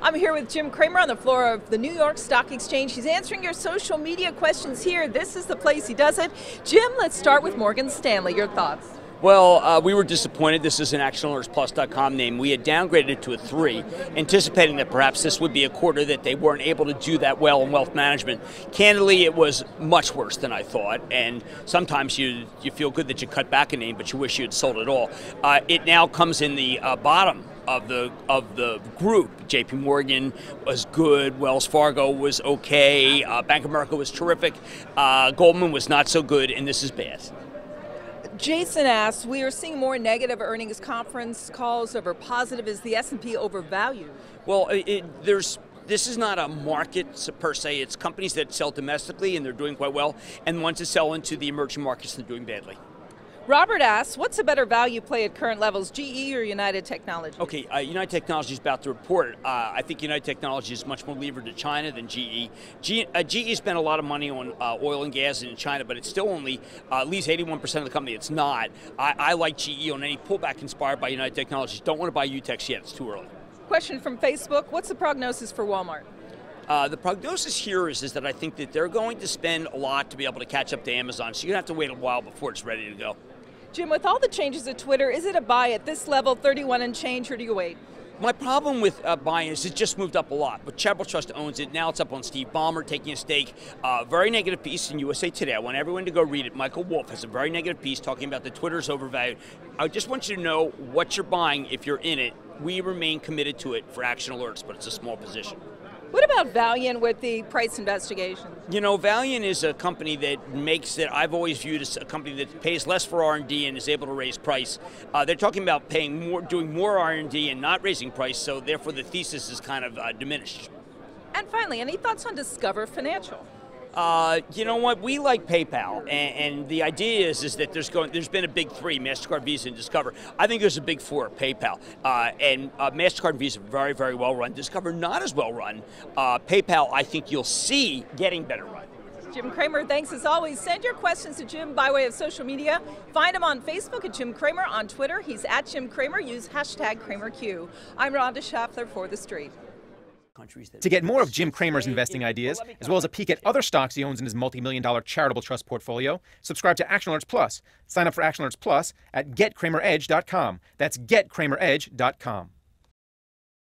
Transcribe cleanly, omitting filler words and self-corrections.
I'm here with Jim Cramer on the floor of the New York Stock Exchange. He's answering your social media questions here. This is the place he does it. Jim, let's start with Morgan Stanley. Your thoughts? Well, we were disappointed. This is an ActionAlertsPlus.com name. We had downgraded it to a 3, anticipating that perhaps this would be a quarter that they weren't able to do that well in wealth management. Candidly, it was much worse than I thought, and sometimes you feel good that you cut back a name, but you wish you had sold it all. It now comes in the bottom of the group. JP Morgan was good, Wells Fargo was okay, Bank of America was terrific, Goldman was not so good, and this is bad. Jason asks, we are seeing more negative earnings conference calls over positive. Is the S&P overvalued? Well, this is not a market per se. It's companies that sell domestically and they're doing quite well, and ones that sell into the emerging markets and they're doing badly. Robert asks, what's a better value play at current levels, GE or United Technologies? Okay, United Technologies is about to report. I think United Technologies is much more levered to China than GE. GE spent a lot of money on oil and gas in China, but it's still only leaves 81% of the company. It's not. I like GE on any pullback inspired by United Technologies. Don't want to buy UTEX yet. It's too early. Question from Facebook. What's the prognosis for Walmart? The prognosis here is that I think that they're going to spend a lot to be able to catch up to Amazon, so you're going to have to wait a while before it's ready to go. Jim, with all the changes at Twitter, is it a buy at this level, 31 and change, or do you wait? My problem with buying is it just moved up a lot, but Charitable Trust owns it. Now it's up on Steve Ballmer taking a stake. Very negative piece in USA Today. I want everyone to go read it. Michael Wolff has a very negative piece talking about the Twitter's overvalued. I just want you to know what you're buying if you're in it. We remain committed to it for Action Alerts, but it's a small position. What about Valiant with the price investigation? You know, Valiant is a company that makes it, I've always viewed as a company that pays less for R&D and is able to raise price. They're talking about paying more, doing more R&D and not raising price, so therefore the thesis is kind of diminished. And finally, any thoughts on Discover Financial? You know what? We like PayPal, and the idea is that there's been a big 3, MasterCard, Visa, and Discover. I think there's a big 4, PayPal. And MasterCard and Visa very, very well run. Discover not as well run. PayPal, I think you'll see getting better run. Jim Cramer, thanks as always. Send your questions to Jim by way of social media. Find him on Facebook at Jim Cramer. On Twitter, he's at Jim Cramer. Use #CramerQ. I'm Rhonda Schaffler for The Street. To get more of Jim Cramer's investing ideas, as well as a peek at other stocks he owns in his multi-million-dollar charitable trust portfolio, subscribe to Action Alerts Plus. Sign up for Action Alerts Plus at getcrameredge.com. That's getcrameredge.com.